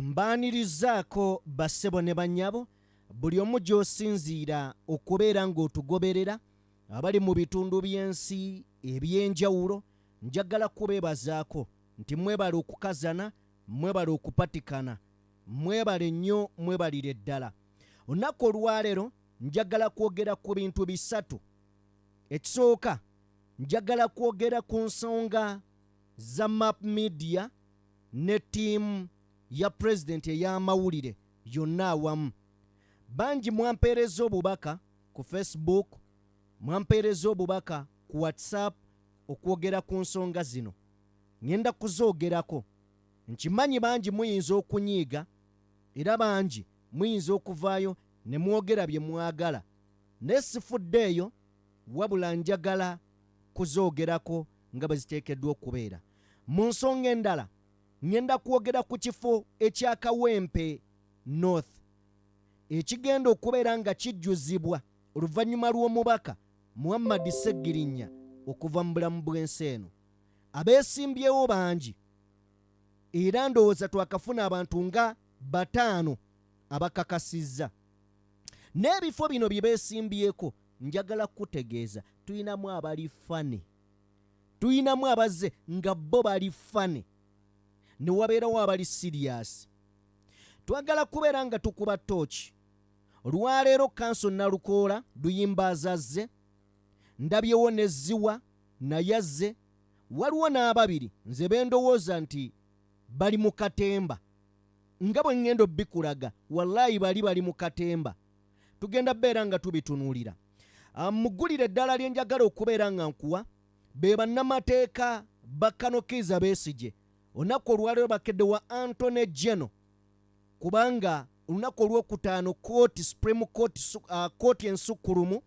Mbanirizaako bassebo ne bannyabo buli omu gy'osinziira okubeera ng'otugoberera abali mu bitundu by'ensi eby'enjawulo, njagala kubeebazaako nti mwebale okukazana, mwebale okupatikana, mwebale nnyo, mwebalire ddala. Olunaku olwaleero njagala kwogera ku bintu bisatu. Ekisooka njagala kwogera ku nsonga za Map Media ne ttiimu ya President ey'amawulire yonna awamu. Bangi mwampeereza obubaka ku Facebook, mwampeereza obubaka ku WhatsApp okwogera ku nsonga zino. Ngenda kuzoogerako. Nkimanyi bangi muyinza okunyiiga era bangi muyinza okuvaayo ne mwogera bye mwagala. Ne sifuddeeyo wabula njagala kuzoogerako nga bwe ziteekeddwa okubeera. Mu nsonga endala ngenda kwogera ku kifo ekya Kawempe North ekigenda okubeera nga kijjuzibwa oluvannyuma lw'omubaka Muhammad Ssegirinnya okuva mu bulamu bw'ensi eno. Abeesimbyewo bangi era ndowooza twakafuna abantu nga 5 abakakasizza. N'ebifo bino bye beesimbyeko njagala kutegeeza tuyinamu abali fane, tuyinamu abazze nga bo bali fane, ne wabeerawo abali siriasi. Twagala kubeera nga tukuba tooki. Olwaleero kanso Nalukola Luyimba azazze, ndabyewo ne Ziwa naye azze, waliwo n'ababiri nze bendowooza nti bali mu katemba. Nga bwe ngendo bikulaga wallahi bali mu katemba. Tugenda beera nga tubitunuulira. Mugulire eddala lye njagala okubeera nga nkuwa be bannamateeka Akiliiza Besigye. Olunaku olwaleero bakedde wa Anthony General kubanga olunaku olwokutaano Supreme Court ensukkulumu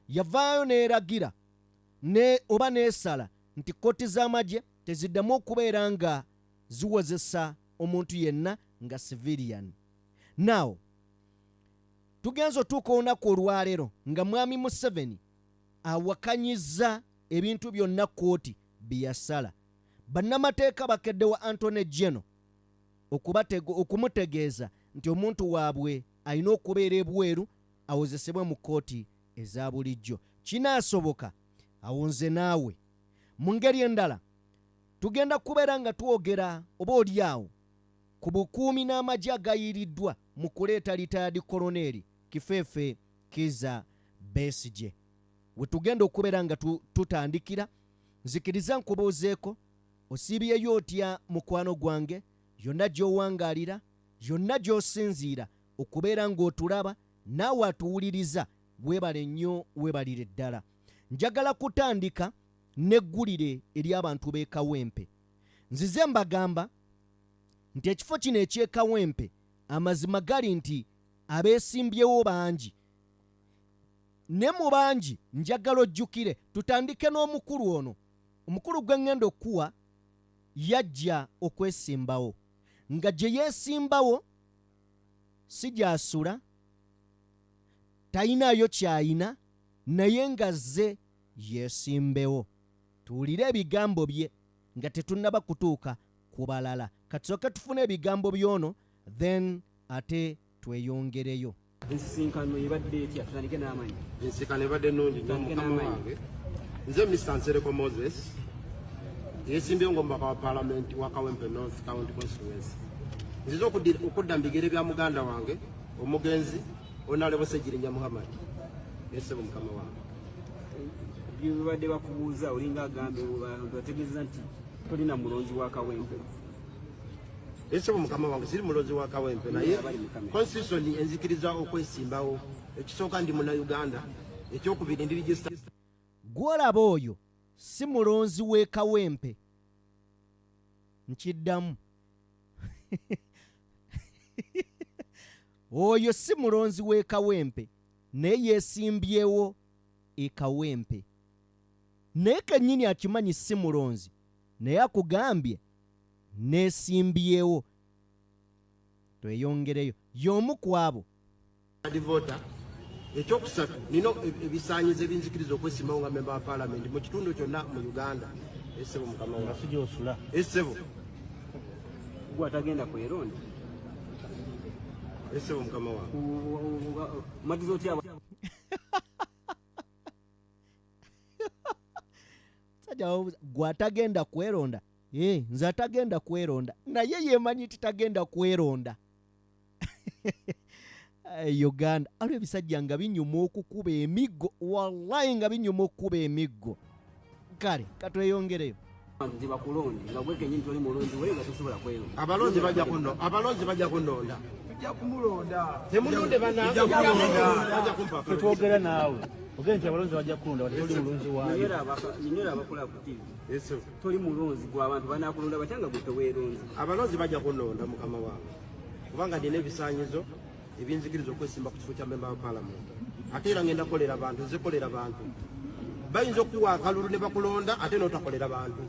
yavaayo neeragira oba neesala nti kooti z'amagye teziddamu okubeera nga ziwozesa omuntu yenna nga civilian. Now, tugenza otuuka olunaku olwaleero nga Mwami Museveni awakanyizza ebintu byonna kooti bye yasala. Bannamateeka bakedde wa Anthony General okumutegeeza nti omuntu waabwe alina okubeera ebweru awozesebwe mu kooti eza bulijjo. Kinaasoboka awo nze naawe. Mu ngeri endala tugenda kubeera nga twogera oba oliawo ku bukuumi n'amagye agayiriddwa mu kuleeta retired koloneri Kifeefe Kiza Besigye. We tugenda okubeera nga tutandikira, nzikiriza nkubuuzeeko osiibyeyo otya mukwano gwange, yonna gy'owangaalira, yonna gy'osinziira okubeera ng'otulaba naawe atuwuliriza. Weebale nnyo, weebalire ddala. Njagala kutandika n'eggulire ery'abantu b'e Kawempe. Nzize mbagamba nti ekifo kino eky'e Kawempe amazima gali nti abeesimbyewo bangi. Ne mu bangi njagala ojjukire tutandike n'omukulu ono. Omukulu gwe ngenda okuwa yajja okwesimbawo. Nga gye yeesimbawo si gy'asula, tayinaayo kyayina, naye nga zze yeesimbewo. Tuwulire ebigambo bye nga tetunnaba kutuuka ku balala. Katusooke tufune ebigambo by'ono then ate tweyongereyo. Ensisinkano ebadde etya? Tutandike n'amanyi. Ensisinkano ebadde nnungi n'omukama wange. Nze Mr. Nsereko Moses yeesimbyewo ng'omubaka wa Parliament wa Kawempe North County Constituency. Nzize okudda mu bigere bya muganda wange omugenzi Honorable Ssegirinnya Muhammad. Yeesebo mukama wange. Byebadde bakubuuza olinga agambe bategeeza nti tolina mulonzi wa Kawempe. Yeesebo mukama wange siri mulonzi wa Kawempe naye constitution enzikiriza okwesimbawo. Ekisooka ndi Munnayuganda, ekyokubiri ndi register. Gwolaba oyo si mulonzi w'e Kawempe. Nkiddamu. Oyo si mulonzi w'e Kawempe naye yeesimbyewo e Kawempe. Naye kennyini akimanyi si mulonzi naye akugambye neesimbyewo. Tweyongereyo y'omu ku abo. Ekyokusatu nino ebisaanyizo ebinzikiriza okwesimbawo nga memba wa Parliament mu kitundu kyonna mu Uganda. Essebo mukama wange. Sijja osula. Essebo. Gwe atagenda kweronda. ese omukama wange matizo otya sajja gwatagenda kweronda nze atagenda kweronda naye yemanyi titagenda kweronda Uganda aliwo ebisajja nga binyuma okukuba emiggo wallahi nga binyuma okukuba emiggo kale katweyongereyo nti bakulonde nga gwe kenyini toli mulonzi wewe nga tosobola kweronda abalonzi bajja kunonda ojja kumulonda temulonde bajja kumpa twogera naawe ogenda nti abalonzi bajja kulonda wati toli mulonzi waayo nyinyola abakola ku TV eso toli mulonzi gw'abantu banakulonda batya nga gwe teweeronzi abalonzi bajja kunonda mukama wange kubanga ndina ebisaanyizo ebinzikiriza okwesimba ku kifo kya memba wa palamenti ate era ngenda kukolera abantu nzikolera abantu bayinza okuwa akalulu ne bakulonda ate n'otakolera bantu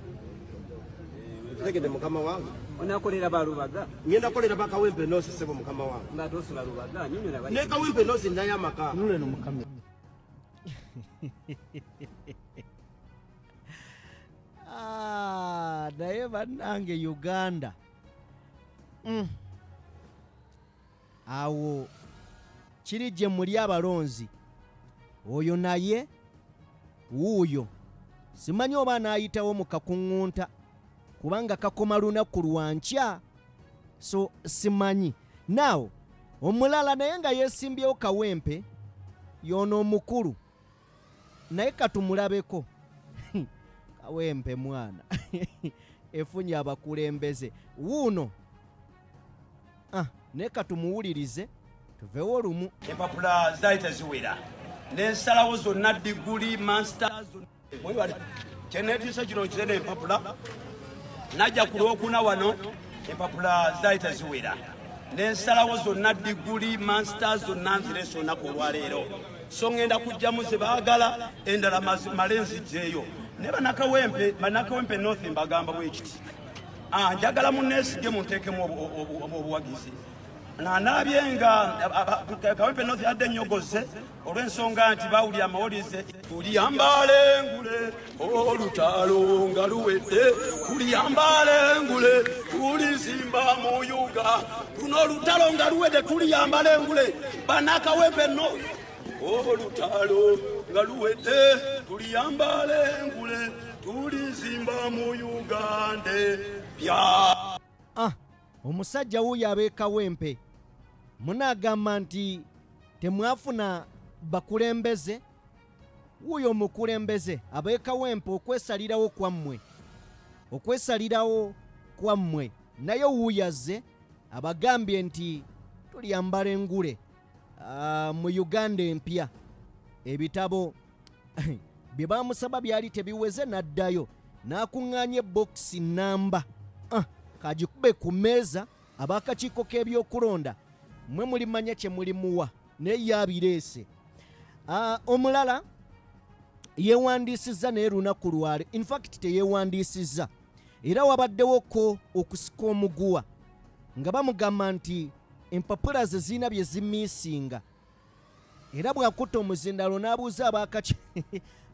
tegede mukama wange onakolera balubaga ngenda kolera bakawempe noosi sebo mukama wange nga tosula lubaga nyinyola ne kawempe noosi naye amaka nule no mukama naye bannange Uganda awo kiri gye muli abalonzi oyo naye wuuyo simanyi oba naayitawo mu kakuŋŋunta kubanga kakoma lunaku lwankya so simanyi naawo omulala naye nga yeesimbyewo kawempe y'ono omukulu naye katumulabeko kawempe mwana efunye abakulembeze wuuno naye katumuwulirize tuvewo olumu empapula zaali teziwera n'ensalawo zonna diguli master kyeneetiisa kino nkirena empapula najja ku lwokuna wano empapula zaali teziwera n'ensalawo zonna diguli master zonna nzireese olunaku olwaleero so ngenda kujjamu ze baagala endala male nzijjeeyo ne bannakawempe north mbagamba bwe kiti njagala munneesige munteekemu obuwagizi nanaabye nga kawempe north yadde nnyogoze olw'ensonga nti bawulira amawulirize tuliyambala engule olutalo nga luwedde tuliyambala engule tulizimba mu yuga luno olutalo nga luwedde tuliyambala engule bannakawempe north olutalo nga luwedde tuliyambala engule tulizimba mu Uganda bya omusajja wuuyo abeekawempe munaagamba nti temwafuna bakulembeze wuuyo omukulembeze abeekawempe okwesalirawo kwammwe naye wuuyo azze abagambye nti tuliyambala engule mu Uganda empya ebitabo bye baamusaba byali tebiweze n'addayo n'akuŋŋaanya ebbokisi namba kagikube ku mmeeza ab'akakiiko k'ebyokulonda mmwe mulimanya kye mulimuwa naye yabireese omulala yeewandiisizza naye lunaku lwale infact teyeewandiisizza era wabaddewo ko okusika omuguwa nga bamugamba nti empapula ze zirina bye zimiisinga era bw'akutta omuzindalo n'abuuza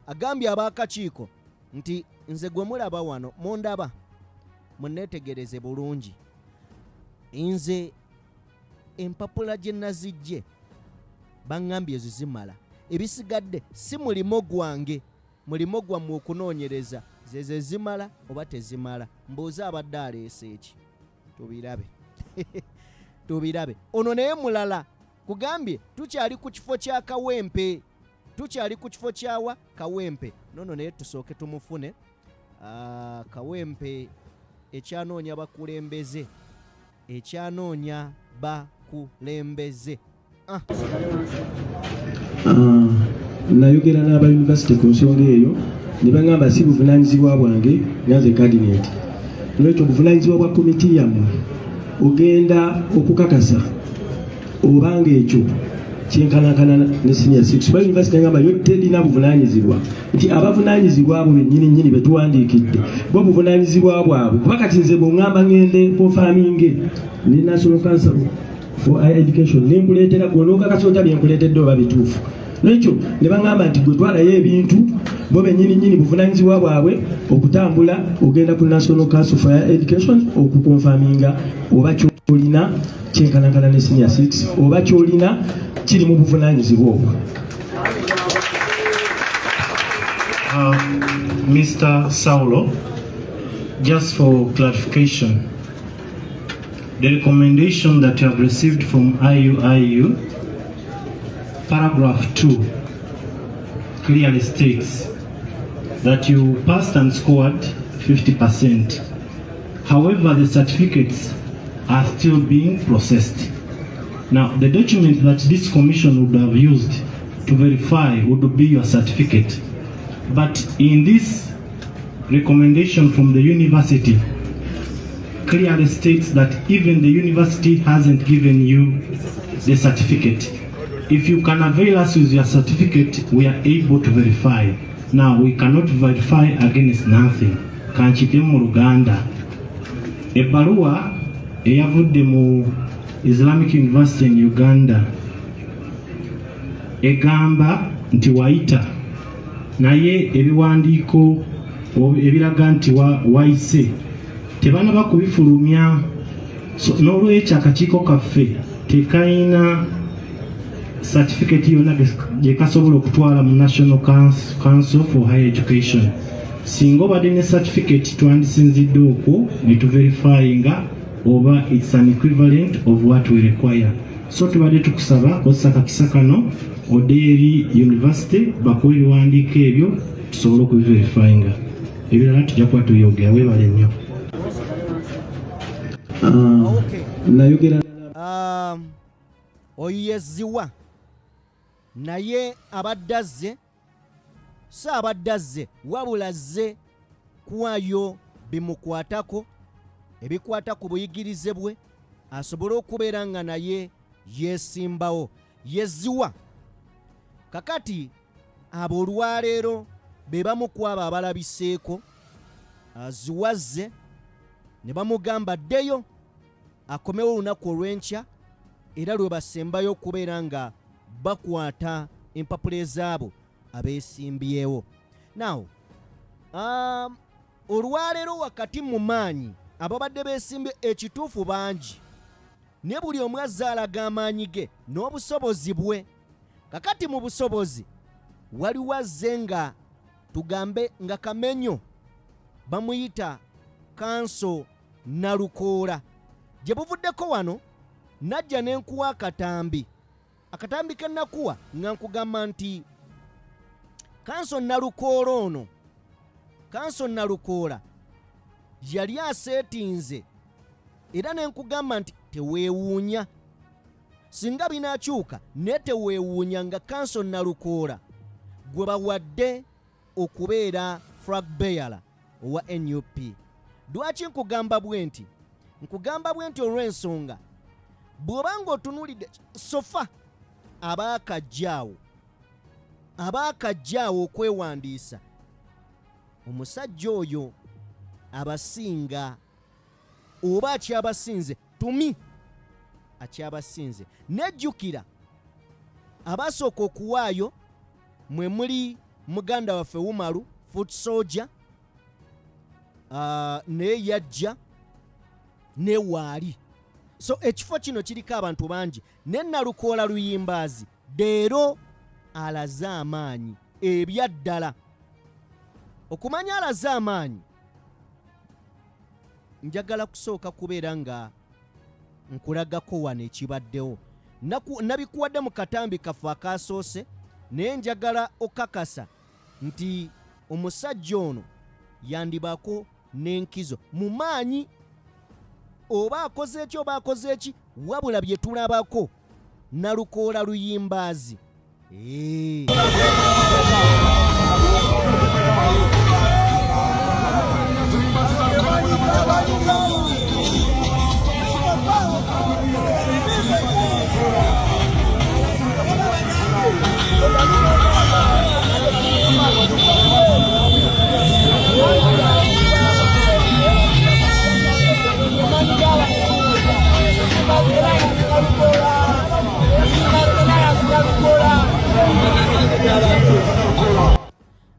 agambye ab'akakiiko nti nze gwe mulaba wano mundaba munneetegereze bulungi nze empapula gye nazijje baŋŋambye ezo zimala ebisigadde si mulimo gwange mulimo gwammwe okunoonyereza ze zimala oba tezimala mbuuze abadde aleese eki tubirabe ono naye mulala kugambye tukyali ku kifo kya kawempe tukyali ku kifo kyawa kawempe nono naye tusooke tumufune kawempe ekyanoonya bakulembeze nayogera n'aba yunivasite ku nsonga eyo ne baŋŋamba si buvunaanyizibwa bwange nanze kadineti olwekyo obuvunaanyizibwa bwa komiti yammwe ogenda okukakasa obanga ekyo kyenkanankana ne senior 6 ba yunivasite ngamba yo terina buvunaanyizibwa nti abavunaanyizibwa abo bennyini betuwandiikidde bo buvunaanyizibwa bwabwe kuba kati nze bw'oŋŋamba ŋŋende konfaminge ne national council for higher education nenkuleetera gwonookakasa ota byenkuleetedde oba bituufu nekyo ne baŋŋamba nti gwe twalayo ebintu bo bennyini buvunaanyizibwa bwabwe okutambula ogenda ku national council for higher education okukonfaminga oba olina kyenkanakana ne senior 6 oba kyolina kiri mu buvunaanyizibwa obwo. Mr. Saulo, just for clarification, the recommendation that you have received from IUIU, paragraph 2, clearly states that you passed and scored 50%. However, the certificates are still being processed. Now, the document that this commission would have used to verify would be your certificate. But in this recommendation from the university, clearly states that even the university hasn't given you the certificate. If you can avail us with your certificate, we are able to verify. Now, we cannot verify against nothing. Kanchite mu Luganda. Ebaluwa eyavudde mu Islamic University in Uganda egamba nti waita naye ebiwandiiko ebiraga nti wayise tebanaba kubifulumya. N'olwekyo akakiiko kaffe tekayina certificate yonna gye kasobola okutwala mu National Council for Higher Education. Singa obadde ne certificate twandisinzidde okwo ne tuverifyinga oba it's an equivalent of what we require. So tubadde tukusaba kozesa kakisa kano odde eri university bakuwa ebiwandiiko ebyo tusobole okubiverifyinga. Ebirala tujja kuba tuyogera. Weebale nnyo. Nayogera oyo yeziwa naye abadde azze si abadde azze wabula azze kuwayo bimukwatako ebikwata ku buyigirize bwe asobole okubeera nga naye yeesimbawo yeziwa. Kakati abo olwaleero be bamu ku abo abalabiseeko aziwazze ne bamugamba ddeyo akomewo olunaku olw'enkya era lwe basembayo okubeera nga bakwata empapula ezaabo abeesimbyewo. Now, olwaleero wakati mu maanyi ababadde beesimbye ekituufu bangi ne buli omu azze alaga amaanyi ge n'obusobozi bwe. Kakati mu busobozi waliwo azze nga tugambe nga Kamenyo bamuyita kanso Nalukola gye buvuddeko wano najja ne nkuwa akatambi ke nakuwa nga nkugamba nti kanso Nalukola ono kanso Nalukola yali aseetinze era ne nkugamba nti teweewuunya singa binaakyuka ne teweewuunya nga kanso Nalukola gwe bawadde okubeera flag bearer owa NUP. Lwaki nkugamba bwe nti? Nkugamba bwe nti olw'ensonga bw'oba ng'otunuulidde sofa abaakajjaawo okwewandiisa omusajja oyo abasinga oba akyabasinze tumi akyabasinze. Nejjukira abasooka okuwaayo mwe muli muganda waffe Wumalu foot soldier naye yajja ne waali. So ekifo kino kiriko abantu bangi ne Nalukola Luyimbaazi leero alaze amaanyi ebyaddala. Okumanya alaze amaanyi njagala kusooka kubeera nga nkulagako wano ekibaddewo. Nabikuwadde mu katambi kaffe akaasoose naye njagala okakasa nti omusajja ono yandibako n'enkizo mu maanyi oba akoze eki oba akoze eki wabula bye tulabako Nalukola Luyimbaazi.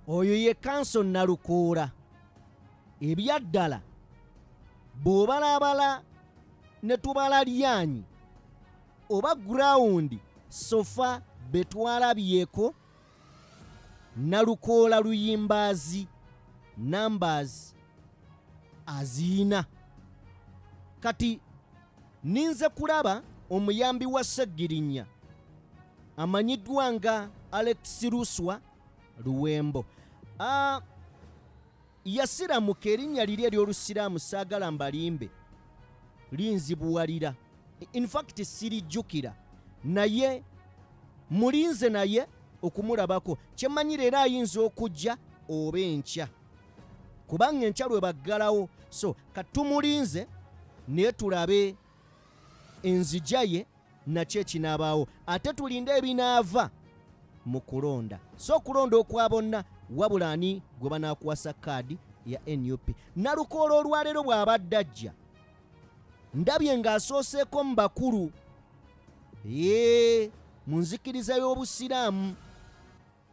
Oyo ye kanso Nalukola. Ebyaddala bw'obalabala ne tubala lyanyi oba ground sofa betwalabyeko Nalukola luyimbazi numbers azina. Kati ninze kulaba omuyambi wa Segirinya amanyiddwa nga Alex Ruswa Luwembo. Yasiramuka erinnya liri ery'Olusiraamu saagala mbalimbe linzibuwalira. In fact sirijjukira naye mulinze naye okumulabako. Kyemanyira era ayinza okujja oba enkya kubanga enkya lwe baggalawo. So katumulinze naye tulabe enzija ye nakyo ekinaabaawo ate tulinde ebinaava mu kulonda. So okulonda okwa bonna wabula ani gwe banaakuwasa kaadi ya NUP. Nalukola olwaleero bw'abadde ajja ndabye ng'asooseeko mu bakulu mu nzikiriza y'Obusiraamu.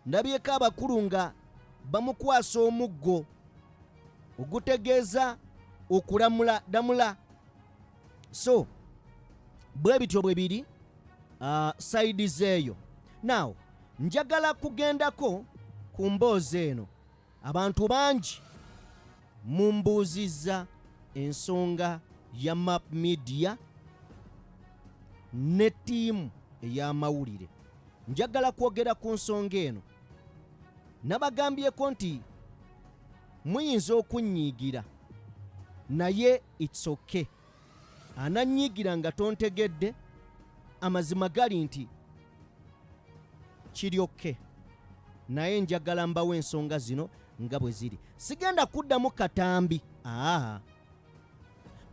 Ndabyeko abakulu nga bamukwasa omuggo ogutegeeza okulamula damula. So bwe bityo bwe biri sayidi zeeyo. Now njagala kugendako ku mboozi eno. Abantu bangi mumbuuzizza ensonga ya Map Media ne ttiimu ey'amawulire. Njagala kwogera ku nsonga eno. Nabagambyeko nti muyinza okunnyiigira naye it's okay. Anannyiigira nga tontegedde amazima gali nti kiri okay. Naye njagala mbawo ensonga zino nga bwe ziri. Sigenda kuddamu katambi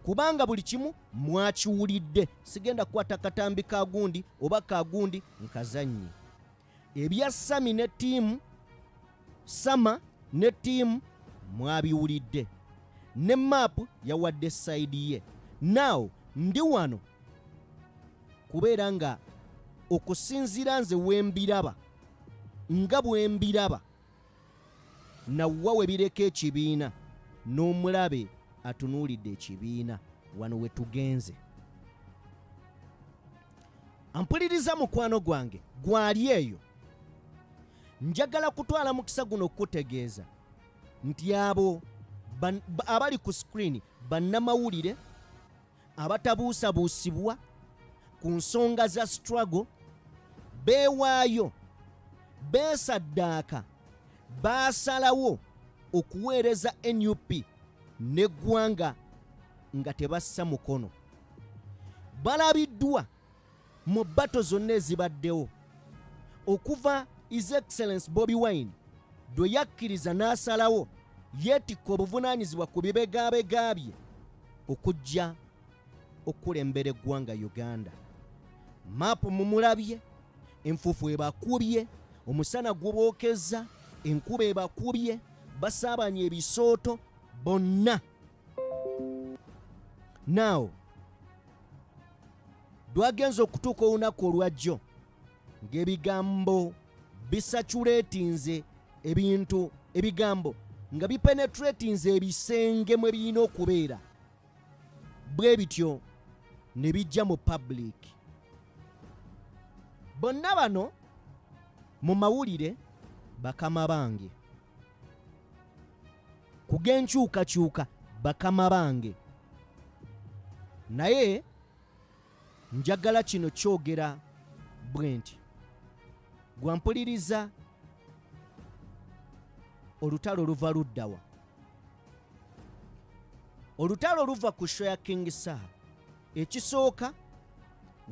kubanga buli kimu mwakiwulidde. Sigenda kukwata katambi ka gundi oba ka gundi nkazannye. Ebya Sami ne ttiimu Sama ne ttiimu mwabiwulidde. Ne Map yawadde sayidi ye. Now ndi wano kubeera nga okusinziira nze wembiraba nga bwembiraba nawwa we bireka ekibiina n'omulabe atunuulidde ekibiina wano we tugenze. Ampuliriza mukwano gwange gwali eyo. Njagala kutwala mukisa guno okutegeeza nti abo abali ku screen bannamawulire abatabuusabuusibwa ku nsonga za struggle beewaayo beesaddaaka baasalawo okuweereza NUP n'eggwanga nga tebassa mukono. Balabiddwa mu bbato zonna ezibaddewo okuva His Excellence Bobi Wine dwe yakkiriza n'asalawo yeetikka obuvunaanyizibwa ku bibegabega bye okujja okulembera eggwanga Uganda. Map mumulabye, enfuufu ebakubye, omusana gubookeza, enkuba ebakubye, basaabanye ebisooto bonna. Now dwagenza okutuuka olunaku olwajjo ng'ebigambo bisaturatinze ebintu ebigambo nga bipenetratinze ebisenge mwe birina okubeera bwe bityo ne bijja mu public. Bonna bano mu mawulire bakama bange, ku g'enkyukakyuka bakama bange, naye njagala kino kyogera bwe nti gwampuliriza olutalo luva luddawa. Olutalo luva ku show ya King Saha. Ekisooka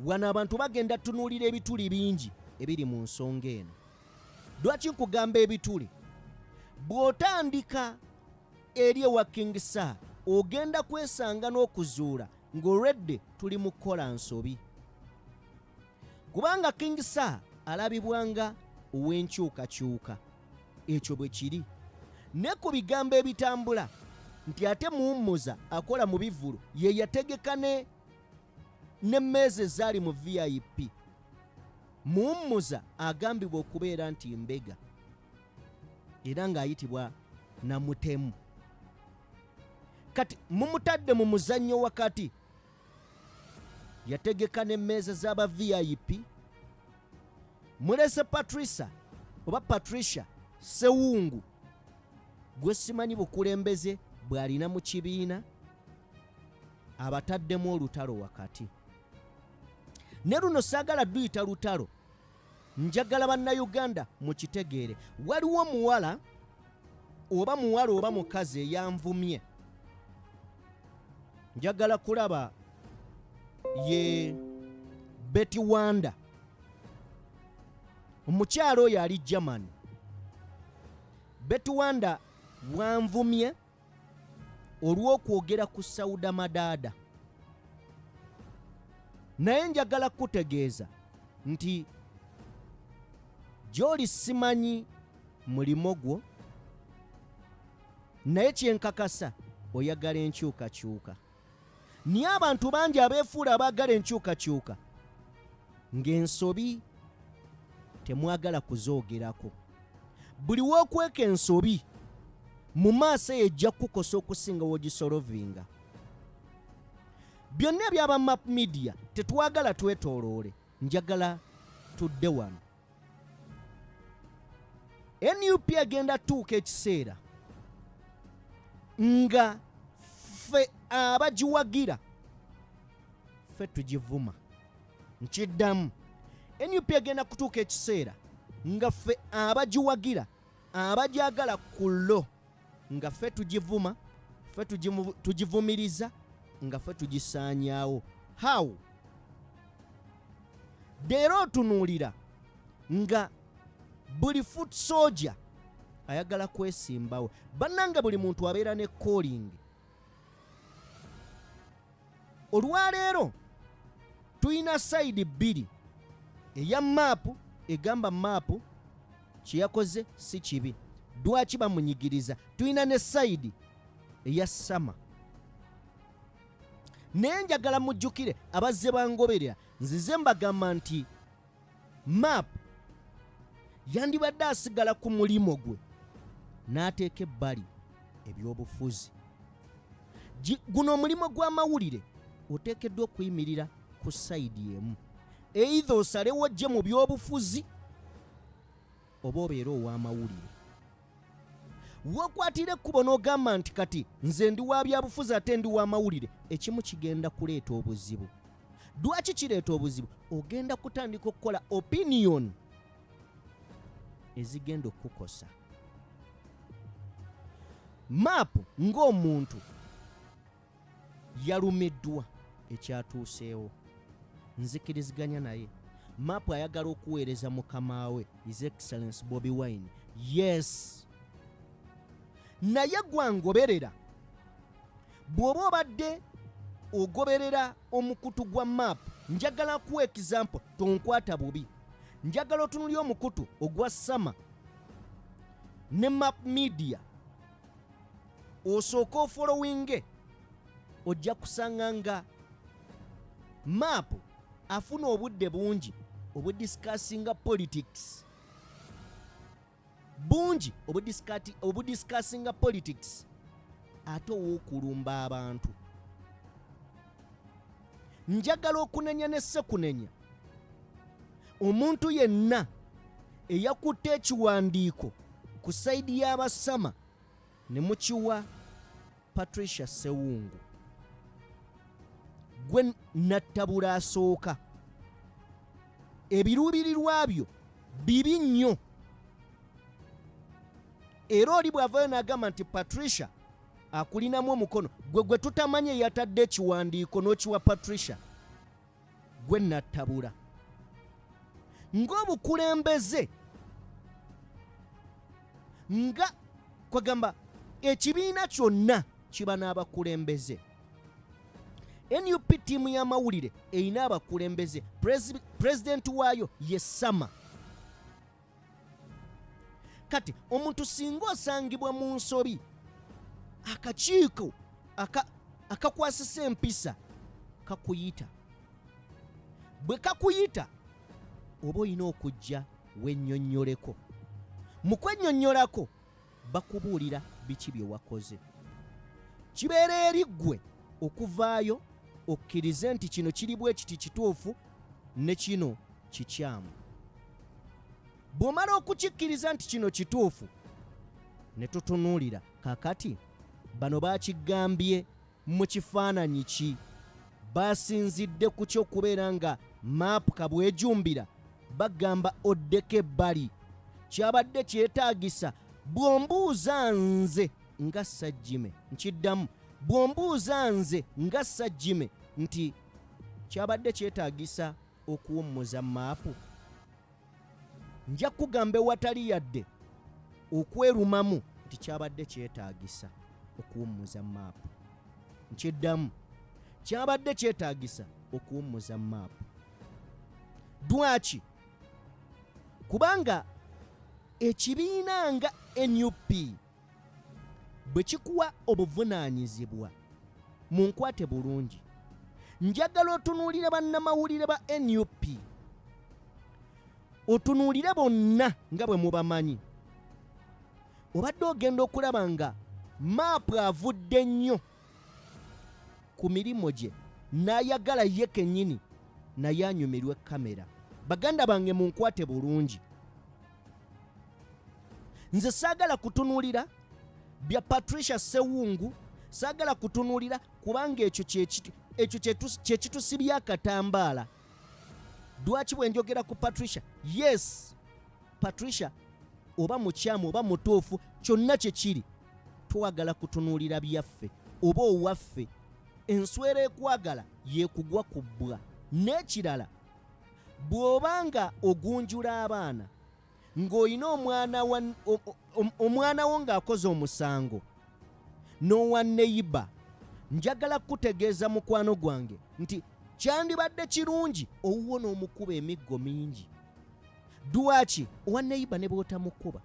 wano abantu bagenda tunuulira ebituli bingi ebiri mu nsonga eno. Lwaki nkugamba ebituli? Bw'otandika eri ewa King Saha ogenda kwesanga n'okuzuula ng'olwedde tuli mu kukola nsobi. Kubanga King Saha alabibwanga ow'enkyukakyuka. Ekyo bwe kiri. Ne ku bigambo ebitambula nti ate muwummuza akola mu bivulu ye yategeka n'emmeeza ezaali mu VIP. Muwummuza agambibwa okubeera nti mbega era ng'ayitibwa Namutemu. Kati mumutadde mu muzannyo wakati yategeka n'emmeeza z'aba VIP. Mulese Patricia Sewungu gwe simanyi bukulembeze bw'alina mu kibiina abataddemu olutalo wakati. Ne luno saagala duyita lutalo, njagala bannayuganda mukitegeere. Waliwo muwala oba mukazi eyanvumye, njagala kulaba ye Betty Wanda. Omukyalo oyo ali Germany. Betty Wanda wanvumye olw'okwogera ku Sauda Madada. Naye njagala kutegeeza nti gy'oli simanyi mulimo gwo, naye kyenkakasa oyagala enkyukakyuka. Niye abantu bangi abeefuula abaagala enkyukakyuka ng'ensobi temwagala kuzoogerako. Buli w'okweka ensobi mu maaso ejja kukosa okusinga w'ogisolovinga. Byonna ebyaba map media tetwagala twetooloole, njagala tudde wano. NUP agenda tuuka ekiseera nga ffe abagiwagira ffe tugivuma. Nkiddamu, NUP agenda kutuuka ekiseera nga ffe abagiwagira abagyagala kullo nga ffe tugivuma, ffe tugivumiriza, nga ffe tugisaanyaawo. How? Leero otunuulira nga buli foot soldier ayagala kwesimbawo. Bannanga buli muntu abeera ne calling. Olwaleero tuyina side bbiri. Eya maapu egamba maapu kyeyakoze si kibi, lwaki bamunyigiriza. Tuyina ne side eya sama. Naye njagala mujjukire abazze bangoberera, nzize mbagamba nti maapu yandibadde asigala ku mulimo gwe n'ateeka ebbali ebyobufuzi. Guno omulimo gw'amawulire oteekeddwa okuyimirira ku sayidi emu. Either osalewo gye mu byobufuzi oba obeera ow'amawulire. W'okwatira ekkubo n'ogamba nti kati nze ndi wa byabufuzi ate ndi w'amawulire, ekimu kigenda kuleeta obuzibu. Lwaki kireeta obuzibu? Ogenda kutandika okukola opinion ezigenda okukosa. Maapu ng'omuntu yalumiddwa ekyatuuseewo, nzikiriziganya naye. Maapu ayagala okuweereza mukama we His Excellency Bobi Wine. Yes, naye gwangoberera, bw'oba obadde ogoberera omukutu gwa maapu, njagala kuwa example, tonkwata bubi. Njagala otunulye omukutu ogwa sama ne map media, osooka ofollowinge, ojja kusanga nga maapu afuna obudde bungi obudiscussinga politics, bungi obudiscussinga politics, ate ow'okulumba abantu. Njagala okunenya ne sekunenya omuntu yenna eyakutte ekiwandiiko ku sayidi y'abasama ne mukiwa Patricia Sewungu, gwe nattabula asooka. Ebiruubirirwa byo bibi nnyo. Era oli bw'avaayo n'agamba nti Patricia akulinamu omukono, gwe tutamanye yatadde ekiwandiiko n'okiwa Patricia, gwe nattabula. Ng'obukulembeze, nga kwagamba ekibiina kyonna kiba n'abakulembeze. NUP tiimu y'amawulire erina abakulembeze. Pulezidenti waayo ye Sama. Kati omuntu singa osangibwa mu nsobi, akakiiko akakwasisa empisa kakuyita. Bwe kakuyita, oba olina okujja wennyonnyoleko. Mu kwennyonnyolako bakubuulira biki bye wakoze. Kibeera eri ggwe okuvaayo okkirize nti kino kiri bwe kiti kituufu ne kino kikyamu. Bw'omala okukikkiriza nti kino kituufu ne tutunuulira kakati bano bakigambye mu kifaananyi ki, basinzidde ku ky'okubeera nga maapu kabwejumbira bagamba oddeko ebbali. Kyabadde kyetaagisa bw'ombuuza nze nga Sajjime, nkiddamu, bw'ombuuza nze nga Sajjime nti kyabadde kyetaagisa okuwummuza maapu, nja kugamba ewatali yadde okwerumamu nti kyabadde kyetaagisa okuwummuza maapu. Nkiddamu, kyabadde kyetaagisa okuwummuza maapu. Lwaki? Kubanga ekibiina nga NUP bwe kikuwa obuvunaanyizibwa mu nkwate bulungi, njagala otunuulire bannamawulire ba NUP, otunuulire bonna nga bwe mubamanyi. Obadde ogenda okulaba nga maapu avudde nnyo ku mirimu gye n'ayagala ye kennyini naye anyumirwe kamera. Baganda bange munkwate bulungi, nze saagala kutunuulira bya Patricia Sewungu, saagala kutunuulira kubanga ekyo kye kitusibya akatambaala. Lwaki bwe njogera ku Patricia? Yes, Patricia oba mukyamu oba mutuufu, kyonna kye kiri twagala kutunuulira byaffe oba owaffe. Enswera ekwagala yeekugwa ku bbwa. N'ekirala, bw'obanga ogunjula abaana ng'olina omwana wo ng'akoze omusango n'owa neyiba, njagala kutegeeza mukwano gwange nti kyandibadde kirungi owuwo n'omukuba emiggo mingi. Lwaki? Owa neyiba ne bw'otamukuba,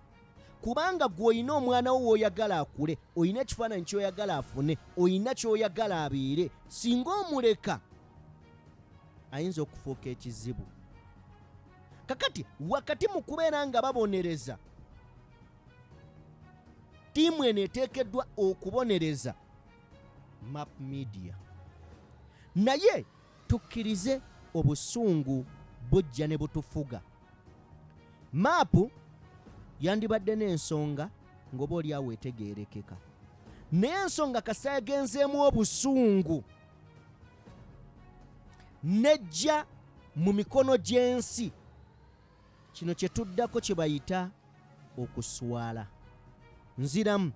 kubanga gw'olina omwana wo w'oyagala akule, olina ekifaananyi ky'oyagala afune, olina ky'oyagala abeere. Singa omuleka ayinza okufuuka ekizibu. Kakati wakati mu kubeera nga babonereza, ttiimu eno eteekeddwa okubonereza Map Media, naye tukkirize obusungu bujja ne butufuga. Maapu yandibadde n'ensonga ng'oba oli awo etegeerekeka, naye ensonga kasa yagenzeemu obusungu nejja mu mikono gy'ensi. Kino kye tuddako kye bayita okuswala. Nziramu,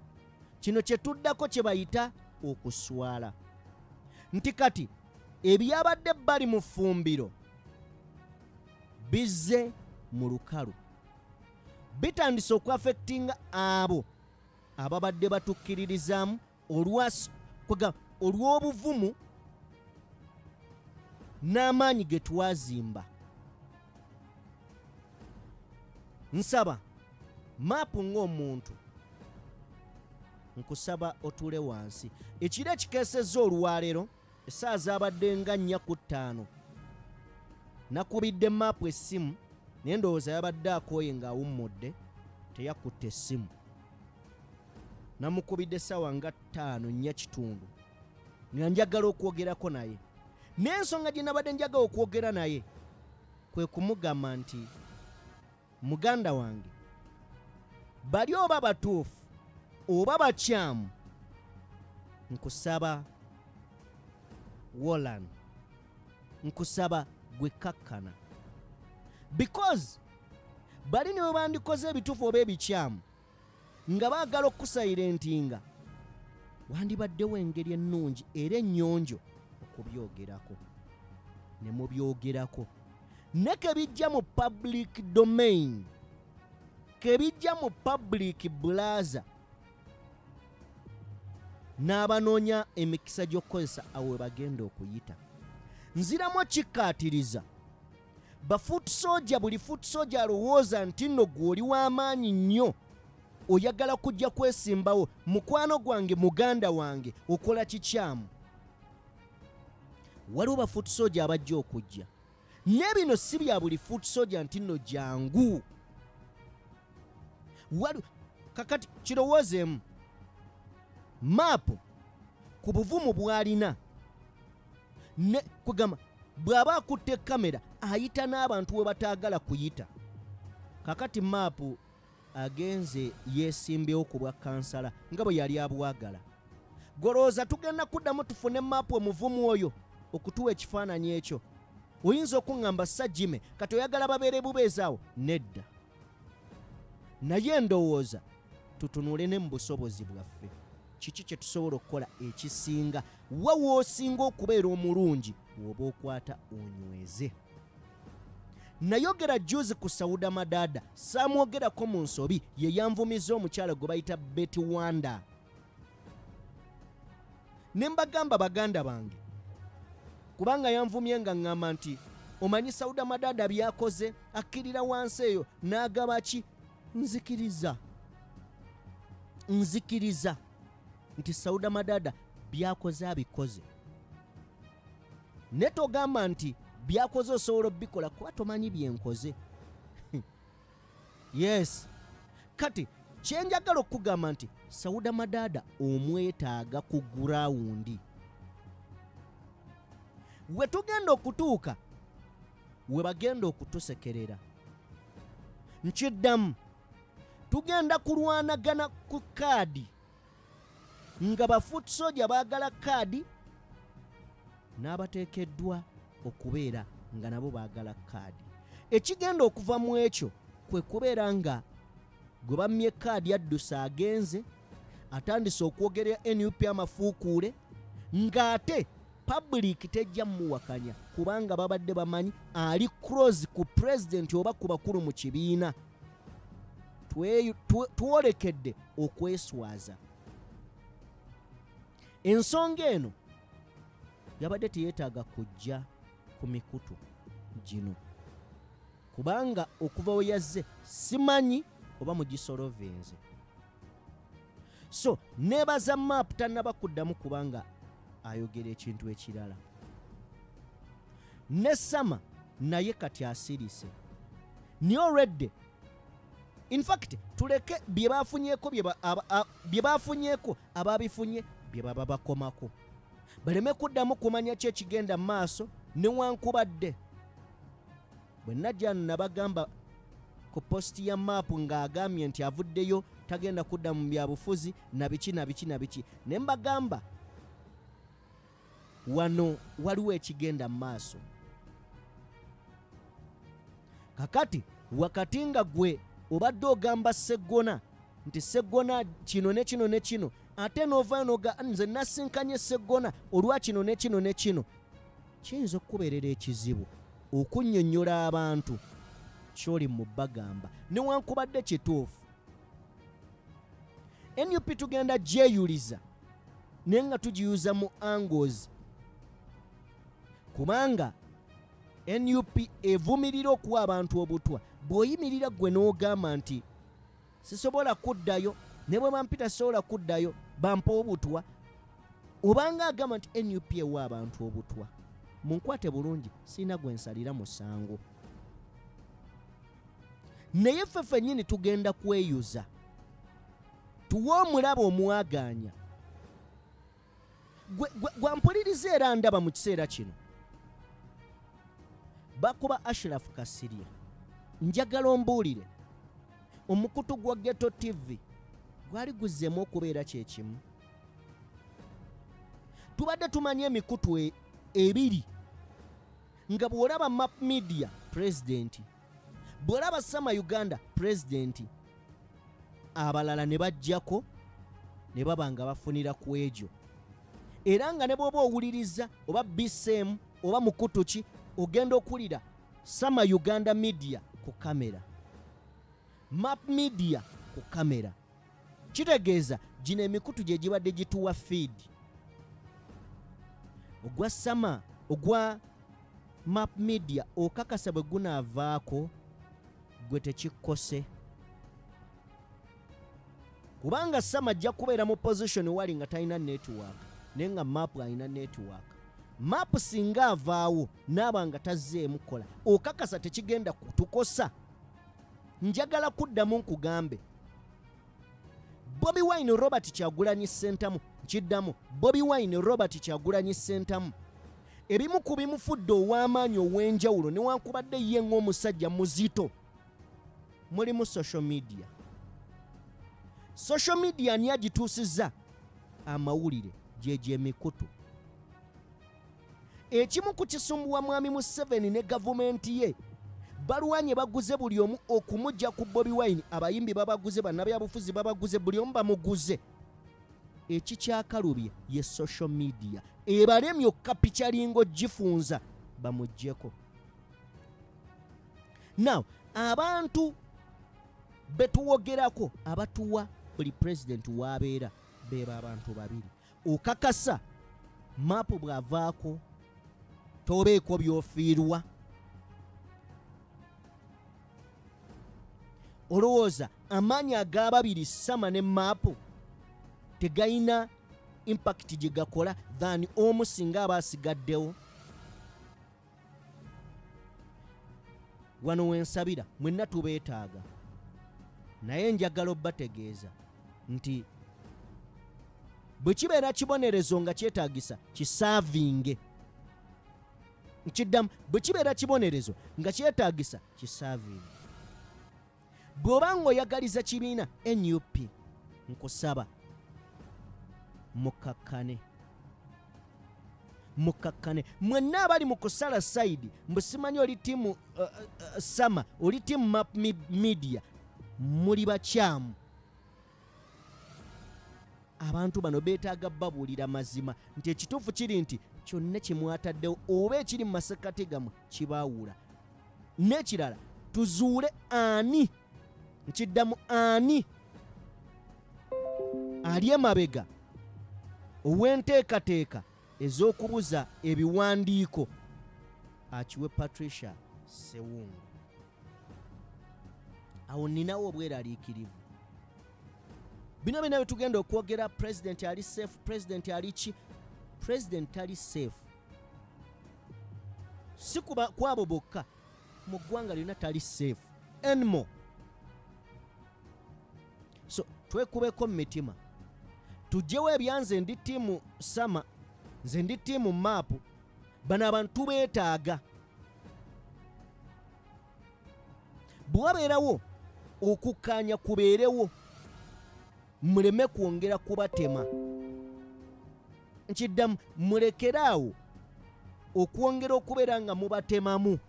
kino kye tuddako kye bayita okuswala. Nti kati ebyabadde bali mu ffumbiro bizze mu lukalu, bitandise okuafectinga abo ababadde batukkiririzaamu olw'obuvumu n'amaanyi ge twazimba. Nsaba maapu ng'omuntu, nkusaba otuule wansi. Ekiro ekikeesezza olwaleero essaawa zaabadde nga 4:05 nakubidde maapu essimu, naye ndowooza yabadde akooye ng'awummudde teyakutte essimu. Namukubidde essaawa nga 5:04 nga njagala okwogerako naye, n'ensonga gye nabadde njagala okwogera naye kwe kumugamba nti muganda wange, bali oba batuufu oba bakyamu, nkusaba Wolan, nkusaba gwe kakkana, because bali ne bwe bandikoze ebituufu oba ebikyamu nga baagala okusayirentinga, wandibaddewo engeri ennungi era ennyonjo okubyogerako. Ne mubyogerako, ne kebijja mu public domain, kebijja mu public blaza, n'abanoonya emikisa gy'okukozesa awo bagenda okuyita. Nziramu kikkaatiriza bafuuti soja, buli fuuti soja alowooza nti nno gwe oli w'amaanyi nnyo, oyagala kujja kwesimbawo. Mukwano gwange, muganda wange, okola kikyamu. Waliwo bafuuti soja abajja okujja, ne bino si bya buli fuuti soja nti nno jangu. Kakati kirowoozeemu, maapu ku buvumu bw'alina ne kugamba bw'aba akutte kamera ayita n'abantu we bataagala kuyita. Kakati maapu agenze yeesimbyewo ku bwa kansala nga bwe yali abwagala. Golooza tugenda kuddamu tufune maapu omuvumu oyo okutuwa ekifaananyi ekyo. Oyinza okuŋŋamba Sajjime kati oyagala babeere bubeezaawo? Nedda. Naye ndowooza tutunule ne mu busobozi bwaffe. Kiki kye tusobola okukola ekisinga? Wa w'osinga okubeera omulungi oba okwata onyweze. Nayogera juzi ku Sauda Madada, saamwogerako mu nsobi, ye yanvumiza omukyala gwe bayita Betty Wanda. Ne mbagamba baganda bange, kubanga yanvumye nga ŋŋamba nti omanyi Sauda Madada byakoze, akkirira wansi eyo n'agaba ki? Nzikiriza nti Sauda Madada byakoze abikoze. Ne togamba nti byakoze osobola obikola kuba tomanyi byenkoze. Yes. Kati kyenjagala okugamba nti Sauda Madada omwetaaga ku gurawundi. We tugenda okutuuka we bagenda okutusekerera. Nkiddamu tugenda kulwanagana ku kaadi nga bafuuti soja baagala kaadi n'abateekeddwa okubeera nga nabo baagala kaadi. Ekigenda okuva mu ekyo kwe kubeera nga gwe bammye kaadi addusa agenze atandise okwogera NUP amafuukuule ng'ate public tejja muwakanya kubanga babadde bamanyi ali close ku president oba ku bakulu mu kibiina. Twolekedde okweswaza. Ensonga eno yabadde teyeetaaga kujja ku mikutu gino kubanga okuva we yazze simanyi oba mugisolovenze. So nebaza maapu tannaba kuddamu kubanga ayogera ekintu ekirala. Ne Sama naye kati asirise. Ni already. In fact tuleke bye bafunyeeko ababifunye bye baba bakomako. Baleme kuddamu kumanya kye kigenda maaso newankubadde bwe najja nabagamba ku posti ya maapu ng'agambye nti avuddeyo tagenda kudda mu byabufuzi na biki. Ne mbagamba wano waliwo ekigenda maaso. Kakati wakati nga gwe obadde ogamba Sseggona nti Sseggona kino ne kino ate n'ovaayo n'oga nze nasinkanye Sseggona olwa kino ne kino kiyinza okukubeerera ekizibu okunnyonnyola abantu ky'oli mu bagamba newankubadde kituufu. NUP tugenda gyeyuliza naye nga tugiyuza mu angles kubanga NUP evumirira okuwa abantu obutwa. Bw'oyimirira gwe n'ogamba nti sisobola kuddayo ne bwe bampita sisobola kuddayo bampa obutwa, obanga agamba nti NUP ewa abantu obutwa, munkwate bulungi sirina gwe nsalira musango. Naye ffe ffennyini tugenda kweyuza tuwe omulabo omwaganya. Gwampuliriza era ndaba mu kiseera kino bakuba Ashraf Kasirye. Njagala ombuulire omukutu gwa Ghetto TV gwali guzzeemu okubeera kyekimu. Tubadde tumanye emikutu ebiri nga bw'olaba Map Media President, bw'olaba Sama Uganda President, abalala ne bajjako ne baba nga bafunira ku egyo. Era nga ne bw'oba owuliriza oba BCM oba mukutu ki ogenda okulira Sama Uganda Media ku kamera, Map Media ku kamera. Kitegeeza gino emikutu gye gibadde gituwa feed. Ogwa Sama ogwa Map Media okakasa bwe gunaavaako gwe tekikose kubanga Sama ajja kubeera mu position wali nga talina network naye nga Map alina network. Map singa avaawo naaba nga tazzeemu kola okakasa tekigenda kutukosa. Njagala kuddamu nkugambe Bobi Wine Robert Kyagulanyi Ssentamu nkiddamu Bobi Wine Robert Kyagulanyi Ssentamu ebimu ku bimufudde ow'amaanyi ow'enjawulo newankubadde ye ng'omusajja muzito mulimu social media. Social media ani agituusizza amawulire gyegyo emikutu. Ekimu ku kisumbuwa mwami Museveni ne gavumenti ye balwanye baguze buli omu okumujja ku Bobi Wine, abayimbi babaguze, bannabyabufuzi babaguze, buli omu bamuguze. Ekikyakalubye ye social media ebalemye okukapikyalingo gifunza bamuggyeko. Now abantu betuwogerako abatuwa buli president wabeera beba abantu babiri. Okakasa mapu bwavaako tobeeko byofiirwa. Olowooza amaanyi ag'ababiri Sama ne mapu tegayina impact gye gakola than omu singa aba asigaddewo? Wano wensabira mwenna tubeetaaga, naye njagala obbategeeza nti bwe kibeera kibonerezo nga kyetaagisa kisaavinge. Nkiddamu, bwe kibeera kibonerezo nga kyetaagisa kisaavinge. Bw'oba ng'oyagaliza kibiina NUP nkusaba mukakkane mwenna abali mu kusala sayidi. Mbu simanyi oli tiimu Sama, oli tiimu Map Media, muli bakyamu. Abantu bano beetaaga babuulira mazima nti ekituufu kiri nti kyonna kye mwataddewo oba ekiri mu masekati gammwe kibaawula. N'ekirala tuzuule ani, nkiddamu ani ali emabega ow'enteekateeka ez'okubuza ebiwandiiko akiwe Patricia Sewungu. Awo ninawo obweraliikirivu. Bino bina betugenda okwogera, president ali safe, president ali ki? President ali safe si kwabo bokka, mu ggwanga lyonna tali safe anymore. So twekubeko mu mitima, tujjewo ebyanze ndi tiimu Sama, nze ndi tiimu Maapu. Bano abantu beetaaga. Bwe wabeerawo okukkaanya kubeerewo, muleme kwongera kubatema. Nkiddamu, mulekeraawo okwongera okubeera nga mubatemamu.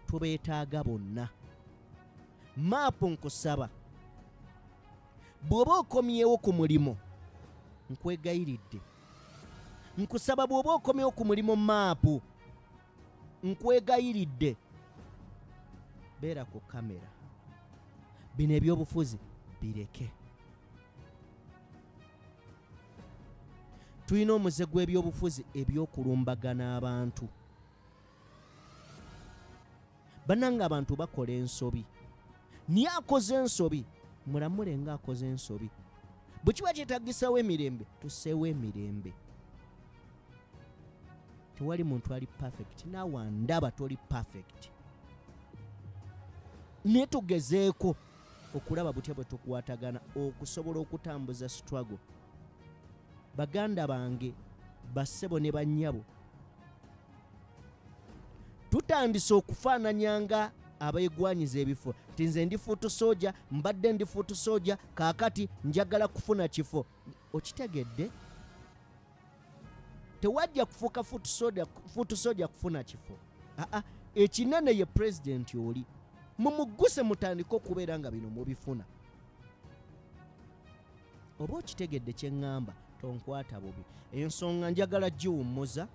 Tubeetaaga bonna. Maapu nkusaba, bw'oba okomyewo ku mulimo, nkwegayiridde. Nkusaba bw'oba okomyewo ku mulimo Maapu, nkwegayiridde, beera ku kamera. Bino ebyobufuzi bireke. Tulina omuze gw'ebyobufuzi ebyokulumbagana abantu. Bannanga abantu bakola ensobi. Niye akoze ensobi, mulamule nga akoze ensobi. Bwe kiba kyetagisawo emirembe, tusseewo emirembe. Tewali muntu ali perfect, naawe ndaba toli perfect. Naye tugezeeko okulaba butya bwe tukwatagana okusobola okutambuza struggle. Baganda bange, bassebo ne bannyabo, tutandise okufaananyanga abeegwanyiza ebifo. Ti nze ndi fuutu soja, mbadde ndi fuutu soja, kaakati njagala kufuna kifo. Okitegedde? Tewajja kufuuka fuutu soja kufuna kifo. Ekinene ye president oli. Mumugguse mutandike okubeera nga bino mubifuna. Oba okitegedde kye ŋŋamba, tonkwata bubi. Ensonga njagala giwummuza,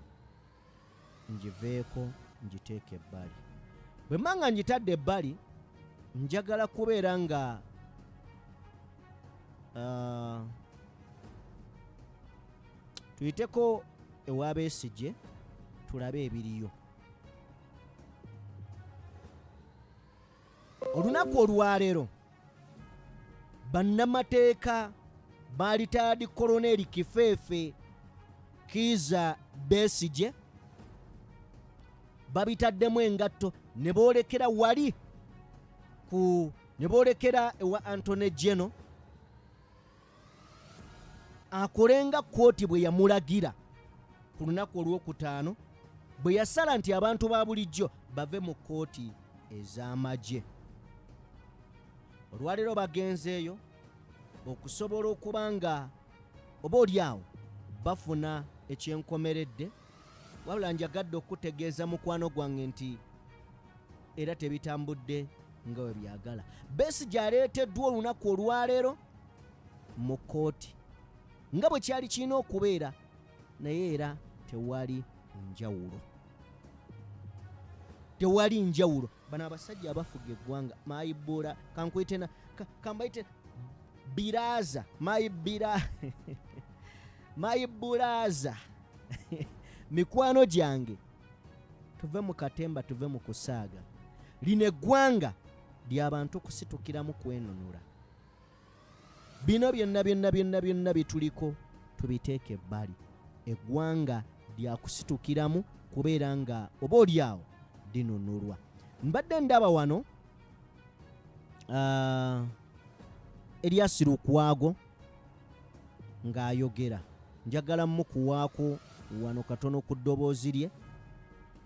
ngiveeko, ngiteeke ebbali. Bwe mmanga ngitadde ebbali, njagala kubeera nga tuyiteko ewa Besigye tulabe ebiriyo. Olunaku olwaleero bannamateeka ba retired Colonel Kifeefe Kiiza Besigye babitaddemu engatto ne boolekera wali ne boolekera ewa Anthony General akolenga kkooti bwe yamulagira ku lunaku olw'okutaano bwe yasala nti abantu ba bulijjo bave mu kkooti ez'amagye. Olwaleero bagenzeeyo okusobola okuba nga oba oliawo bafuna ekyenkomeredde, wabula njagadde okutegeeza mukwano gwange nti era tebitambudde nga we byagala. Besigye aleeteddwa olunaku olwaleero mu kkooti nga bwe kyali kirina okubeera, naye era tewali njawulo. Tewali njawulo. Bano abasajja abafuga eggwanga maayibula kankwite kambayite biraaza maayibulaaza mikwano gyange, tuve mu katemba, tuve mu kusaaga. Lino eggwanga ly'abantu okusitukiramu kwenunula. Bino byonna bituliko tubiteeke ebbali. Eggwanga lyakusitukiramu kubeera nga oba oliawo linunulwa. Mbadde ndaba wano Erias Lukwago ng'ayogera. Njagala mukuwaako wano katono ku ddoboozi lye.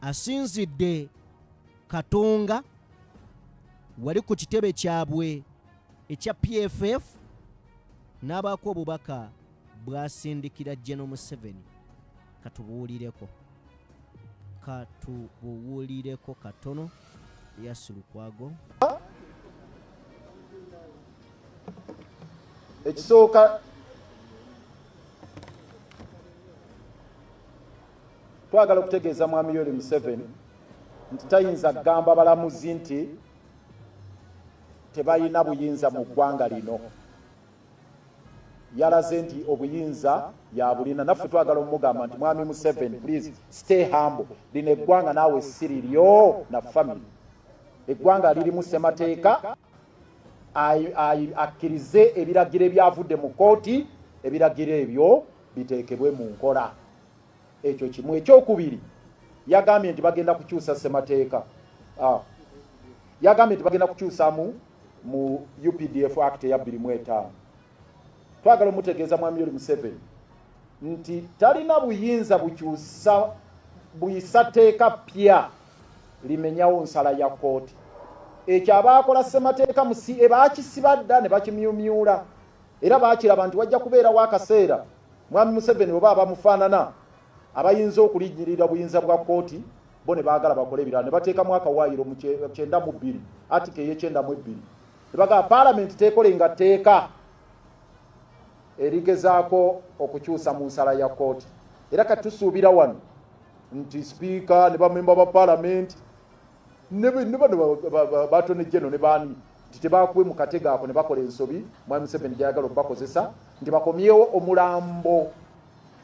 Asinzidde Katonga wali ku kitebe kyabwe ekya PFF n'abaako obubaka bw'asindikira General Museveni. Katubuwulireko katono Erias Lukwago. Ekisooka twagala okutegeeza mwami Yoweri Museveni nti tayinza kugamba balamuzi nti tebalina buyinza mu ggwanga lino. Yalaze nti obuyinza yabulina. Naffe twagala omugamba nti mwami Museveni, please stay humble. Lino eggwanga naawe siriryo na family. Eggwanga lirimu ssemateeka akkirize ebiragiro ebyavudde mu kkooti, ebiragiro ebyo biteekebwe mu nkola. Ekyo kimu. Ekyokubiri, yagambye nti bagenda kukyusa ssemateeka. Yagambye nti bagenda kukyusa mu UPDF Act ya 2005. Twagala omutegeeza mwami Yoweri Museveni nti talina buyinza buyisa teeka pya limenyawo nsala ya kkooti. Ekyo abaakola ssemateeka baakisiba dda ne bakimyumyula, era baakiraba nti wajja kubeerawo akaseera mwami Museveni oba abamufaanana abayinza okulinnyirira buyinza bwa kkooti, bo ne baagala bakole ebirala ne bateekamu akawaayiro mu 92 article ye 92 ne bagamba paalamenti teekolenga tteeka erigezaako okukyusa mu nsala ya kkooti. Era kati tusuubira wano nti sipiika ne bamemba ba paalamenti ne bano batone jeno ne baani nti tebakuwe mu katego ako ne bakola ensobi mwami Museveni gyayagala okubakozesa nti bakomyewo omulambo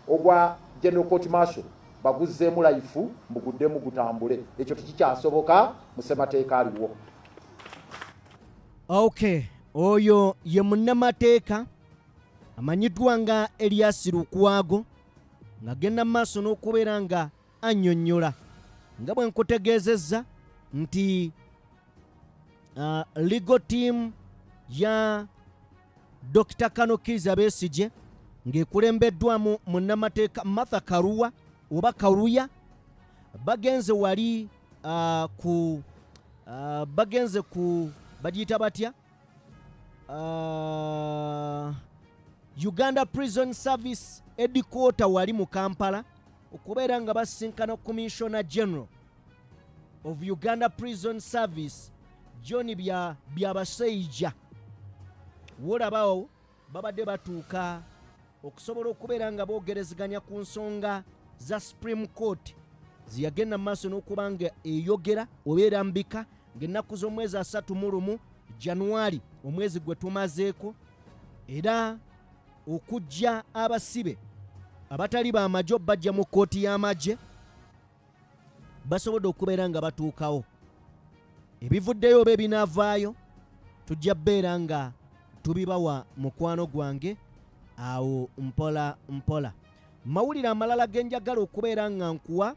ogwa General Court Martial baguzzeemu layifu muguddemu gutambule. Ekyo tekikyasoboka mu ssemateeka aliwo. Okay, oyo ye munnamateeka amanyiddwa nga Erias Lukwago ng'agenda mu maaso n'okubeera nga annyonnyola nga bwe nkutegeezezza nti legal team ya Dr. Akiliiza Besigye ng'ekulembeddwamu munnamateeka Martha Karua oba Karuya bagenze wali bagenze ku bagiyita batya Uganda Prison Service Headquarter wali mu Kampala okubeera nga basinkana Commissioner General of Uganda Prison Service John Byabaseija. Wolabawo babadde batuuka okusobola okubeera nga boogerezeganya ku nsonga za Supreme Court ziyagenda mu maaso n'okuba nga eyogera oba erambika ng'ennaku z'omwezi 31 January omwezi gwe tumazeeko, era okujja abasibe abatali b'amagye bajja mu kkooti y'amagye basobodde okubeera nga batuukawo. Ebivuddeyo oba ebinaavaayo tujja bbeera nga tubibawa mukwano gwange awo mpola mpola. Mawulire amalala ge njagala okubeera nga nkuwa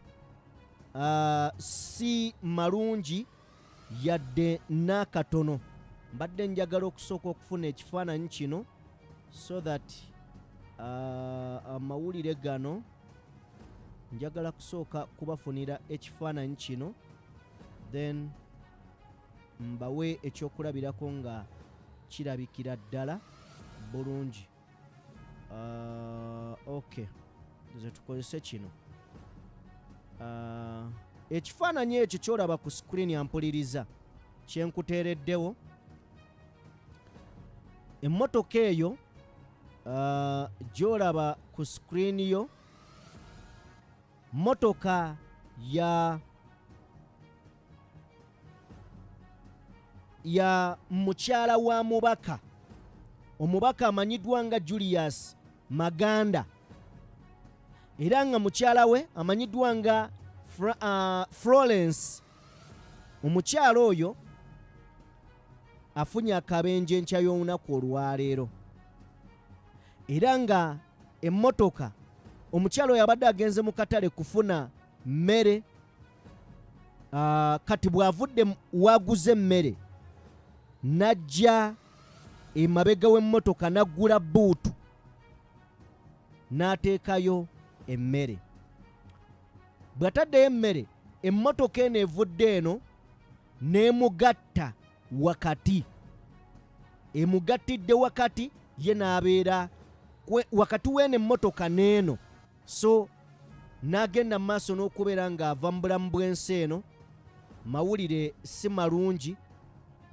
si malungi yadde n'akatono. Mbadde njagala okusooka okufuna ekifaananyi kino so that amawulire gano njagala kusooka kubafunira ekifaananyi kino then mbawe ekyokulabirako nga kirabikira ddala bulungi. Okay, ze tukozese kino. Ekifaananyi ekyo kyolaba ku screen ampuliriza kyenkuteereddewo, emmotoka eyo gyolaba ku screen yo, motoka ya mukyala wa mubaka, omubaka amanyiddwa nga Julius Maganda, era nga mukyala we amanyiddwa nga Florence. Omukyala oyo afunye akabenje enkya y'olunaku olwaleero, era nga emmotoka omukyala oyo abadde agenze mu katale kufuna mmere, kati bw'avudde waguze emmere n'ajja emabega w'emmotoka n'aggula buutu n'ateekayo emmere. Bw'ataddeyo emmere, emmotoka eno evudde eno n'emugatta wakati, emugattidde wakati, ye n'abeera wakati w'eno emmotoka n'eno, so n'agenda mu maaso n'okubeera ng'ava mu bulamu bw'ensi eno. Mawulire si malungi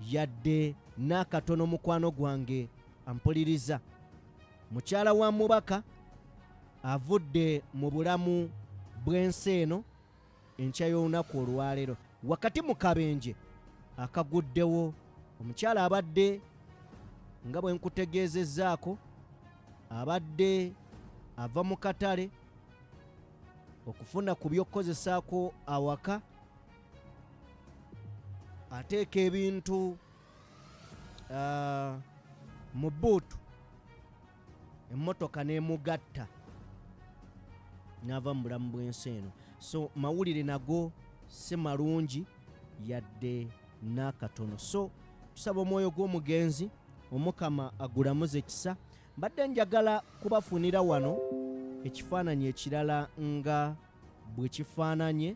yadde n'akatono mukwano gwange ampuliriza. Mukyala wa mubaka avudde mu bulamu bw'ensi eno enkya y'olunaku olwaleero, wakati mu kabenje akaguddewo. Omukyala abadde nga bwe nkutegeezezzaako, abadde ava mu katale okufuna ku by'okkozesaako awaka, ateeka ebintu mu bbuutu, emmotoka n'emugatta n'ava mu bulamu bw'ensi eno. So mawulire nago si malungi yadde n'akatono. So tusaba omwoyo gw'omugenzi Omukama agulamuze ekisa. Mbadde njagala kubafunira wano ekifaananyi ekirala nga bwe kifaananye,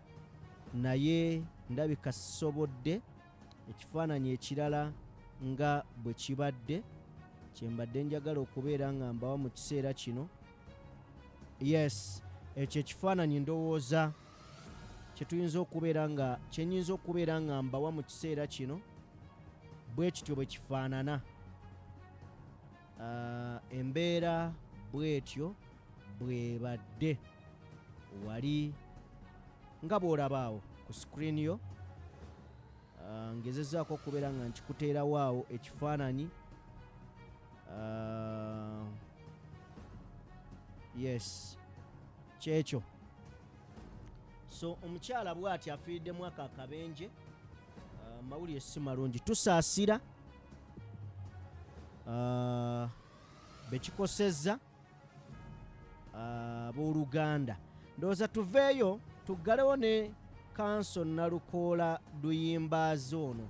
naye ndabika sisobodde. Ekifaananyi ekirala nga bwe kibadde kyembadde njagala okubeera nga mbawa mu kiseera kino. Yes, ekyo ekifaananyi ndowooza kyenyinza okubeera nga mbawa mu kiseera kino bwe kityo bwe kifaanana. Embeera bwetyo bwebadde wali nga bw'olabaawo ku screen yo. Ngezezzaako okubeera nga nkikuteerawo awo ekifaananyi. Yes, kyekyo. So omukyala bw'ati afiiriddemu ako akabenje. Mawulire si malungi, tusaasira bekikosezza abooluganda. Ndowooza tuveeyo tuggalewo ne Kanso Nalukola Duyimbazi ono.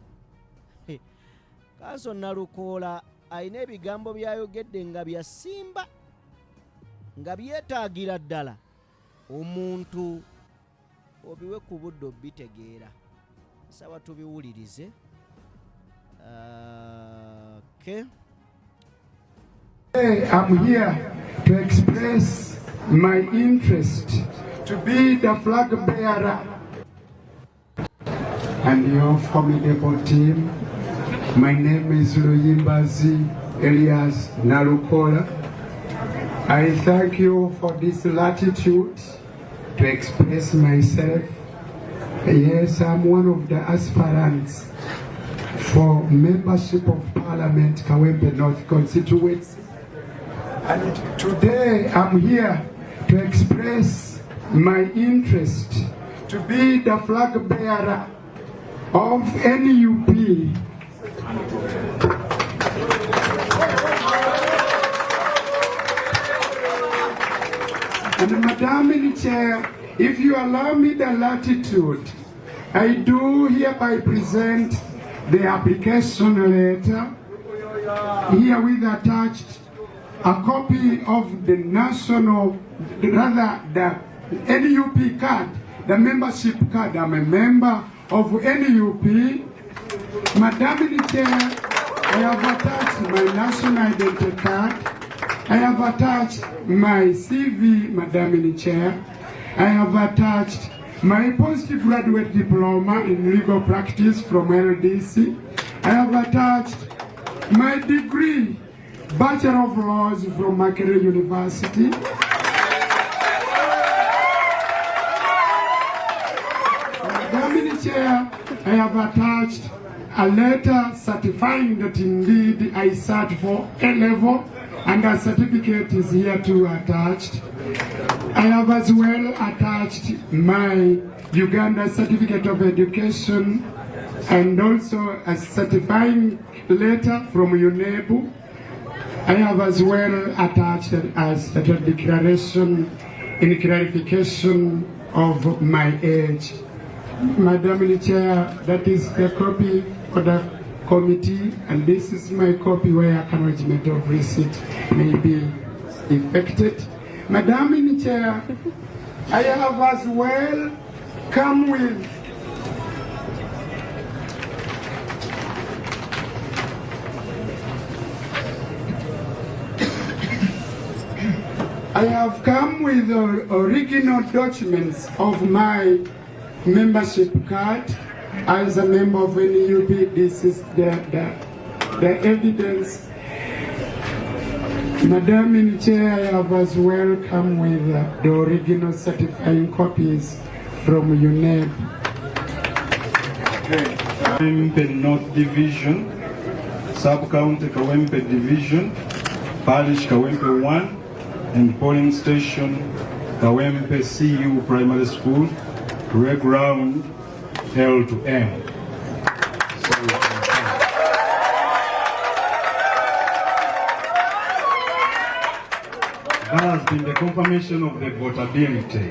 Kanso Nalukola alina ebigambo by'ayogedde nga byasimba, nga byetaagira ddala omuntu obiwe ku budde obitegeera. Saba tubiwulirize. Okay. Today I'm here to express my interest to be the flag bearer and your formidable team. My name is Luyimbazi Elias Nalukola. I thank you for this latitude to express myself. Yes, I'm one of the aspirants for membership of Parliament, Kawempe North constituency. And today I'm here to express my interest to be the flag bearer of NUP. And Madam Chair, if you allow me the latitude, I do hereby present the application letter, herewith attached a copy of the NUP card, the membership card. I'm a member of NUP. Madam Chair, I have attached my national identity card. I have attached my CV, Madam Chair. I have attached my postgraduate diploma in legal practice from LDC. I have attached my degree, Bachelor of Laws from Akiliiza University. Madam Chair, I have attached a letter certifying that indeed I sat for A level, and a certificate is here too attached. I have as well attached my Uganda certificate of education and also a certifying letter from UNEB. I have as well attached as a declaration in clarification of my age. Madam Chair, that is the copy for the committee, and this is my copy where acknowledgement of receipt may be effected. Madam Chair, I have as well come with original documents of my membership card as a member of NUP. This is the evidence. Madam Chair, I have as well come with the original certifying copies from UNEB. Kawempe North Division, Sub-County Kawempe Division, Parish Kawempe 1, and Polling Station Kawempe CU Primary School, Ground L to M. That has been the confirmation of the votability.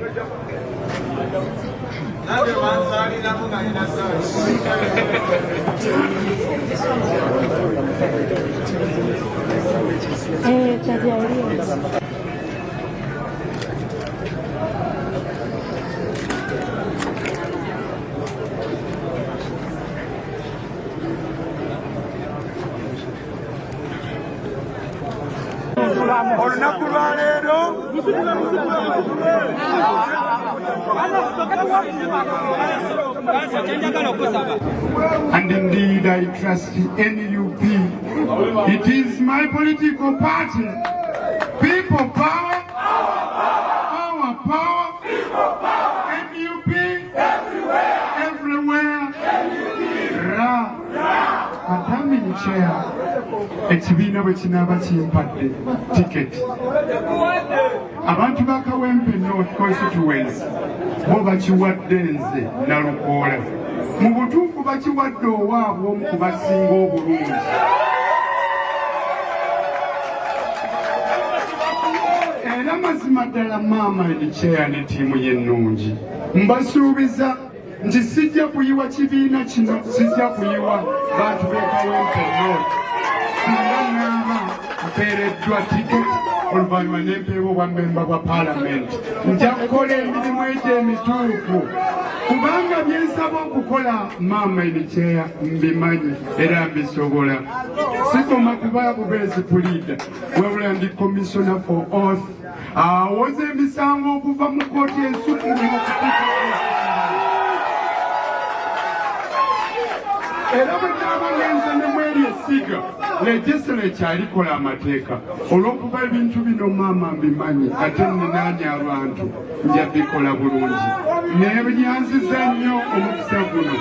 And indeed I trust NUP. It is my political party. People power, power, power, people power. NUP, everywhere, Ra. Madam Chair, ekibiina bwe kinaaba kimpadde ticket. Abantu ba Kawempe North Constituency bo bakiwadde nze Nalukola. Mu butuufu bakiwadde owaabwe omu ku basinga obulungi. Era mazima ddala maama Chair ne ttiimu y'ennungi. Mbasuubiza nti sijja kuyiwa kibiina kino, sijja kuyiwa bantu b'e Kawempe North. Singa naaba mpeereddwa tiketi oluvannyuma n'empeebwa obwa memba bwa paalamenti, nja kukola emirimu egyo emituufu. Kubanga bye nsaba okukola maama Chair mbimanyi era mbisobola. Sikoma kuba bubeezi puliida, wabula ndi commissioner for oath. Awoza emisango okuva mu kkooti ensukkulumu okutuuka era bwe naaba ngenze ne mweri essiga legislature alikola amateeka. Olw'okuba ebintu bino maama mbimanyi ate ninaanya abantu nja bikola bulungi. Nebyanziza nnyo omukisa guno.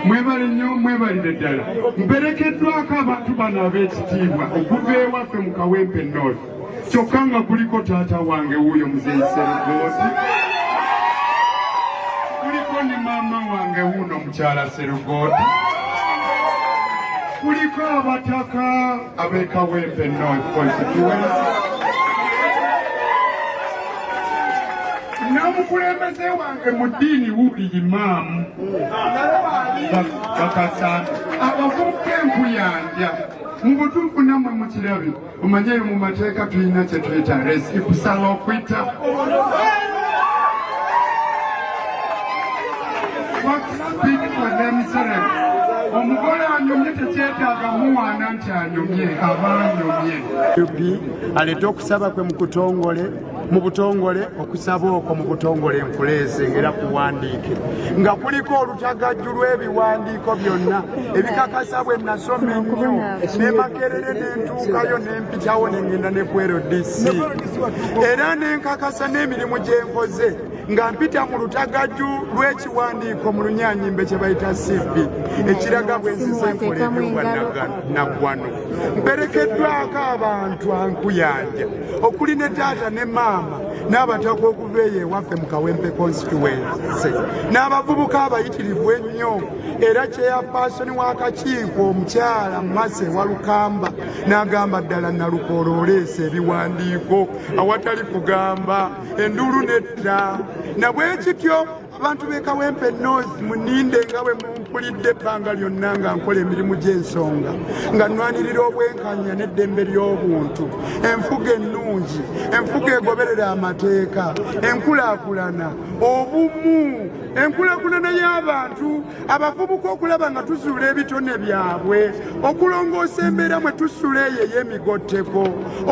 Mwebale nnyo, mwebalire ddala. Mperekeddwako abantu bano ab'ekitiibwa okuva ewaffe mu Kawempe North. Kyokka nga kuliko taata wange wuuyo Muzeeyi Serugooti, kuliko ne maama wange wuuno Mukyala Serugooti, kuliko abataka ab'e Kawempe North Constituency, n'omukulembeze wange mu ddiini Wuli Imaamu Bakasa, abavubuka enkuyanja. Mu butuufu nammwe mukirabe, omanyeyo mu mateeka tulina kye tuyita kusala okwita. folks speak for themselves. Omugole anyumye tekyetaaga muwaana nti anyumye abanyumye. Aleta okusaba kwe mu butongole okusaba okwo mu butongole enfuleese ngera kuwandiike nga kuliko olutagajju lw'ebiwandiiko byonna ebikakasa bwe nasoma ennyo ne Makerere n'entuukayo n'empitawo n'engenda ne ku LDC era n'enkakasa n'emirimu gye nkoze nga mpita mu lutagajju lw'ekiwandiiko mu Lunyanyimbe kye bayita CV ekiraga bwe nzize enkola ebyobwannaggwano mperekeddwako abantu ankuyanja okuli ne taata ne maama n'abataka okuva eyo ewaffe mu Kawempe constituency n'abavubuka abayitirivu ennyo era chairperson w'akakiiko omukyala Mase wa Lukamba n'agamba ddala Nalukola oleese ebiwandiiko awatali kugamba enduulu netta na bwe kityo abantu b'e Kawempe North muninde nga bwe mumpulidde ebbanga lyonna nga nkola emirimu gy'ensonga nga nnwanirira obwenkanya n'eddembe ly'obuntu enfuga ennungi enfuga egoberera amateeka enkulaakulana obumu enkulaakulana y'abantu abavubuka okulaba nga tuzuula ebitone byabwe okulongoosa embeera mwe tusula eyo ey'emigotteko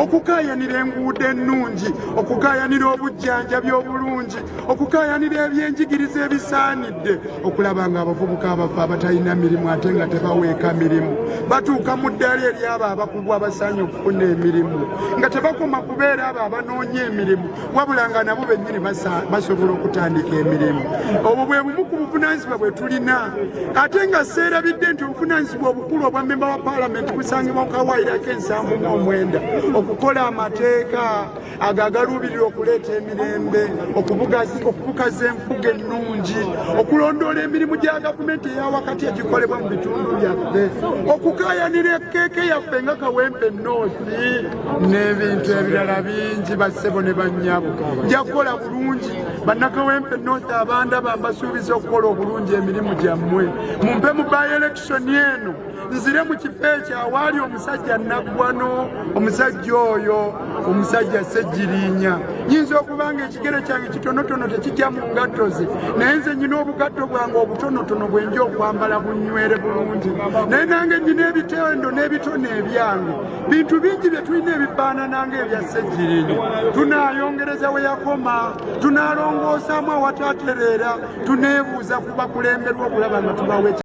okukaayanira enguudo ennungi okukaayanira obujjanjabi obulungi okukaayanira ebyenjigiriza ebisaanidde okulaba nga abavubuka abafa abatalina mirimu ate nga tebaweeka mirimu batuuka mu ddaala eryabo abakugu abasaanye okufuna emirimu nga tebakoma kubeera abo abanoonya emirimu wabula nga nabo bennyini basobola okutandika emirimu obwo bwe bumu ku buvunaanyizibwa bwe tulina ate nga seerabidde nti obuvunaanyizibwa obukulu obwa memba wa paalamenti busangibwa mu kawaayirako 79 okukola amateeka ago agaluubirira okuleeta emirembe okubukaza enfuga ennungi okulondoola emirimu gya gavumenti eyawakati egikolebwa mu bitundu byaffe okukaayanira ekkeeke yaffe nga Kawempe North n'ebintu ebirala bingi bassebo ne bannyabo nja kukola bulungi bannakawempe North abandaba mbasuubiza okukola obulungi emirimu gyammwe mumpe mu by-election eno nzire mu kifo ekyo awaali omusajja Naggwano omusajja oyo omusajja Ssejjirinya nyinza okubanga ekigere kyange kitonotono tekijja mu ngatto ze naye nze nyina obugatto bwange obutonotono bwenja okwambala bunywere bulungi naye nange nyina ebitendo n'ebitone ebyange bintu bingi bye tulina ebifaanana ng'ebya Ssejjirinya tunaayongereza we yakoma tunaalongoosaamu awataatereera tuneebuuza ku bakulemberwa okulaba nga tubawe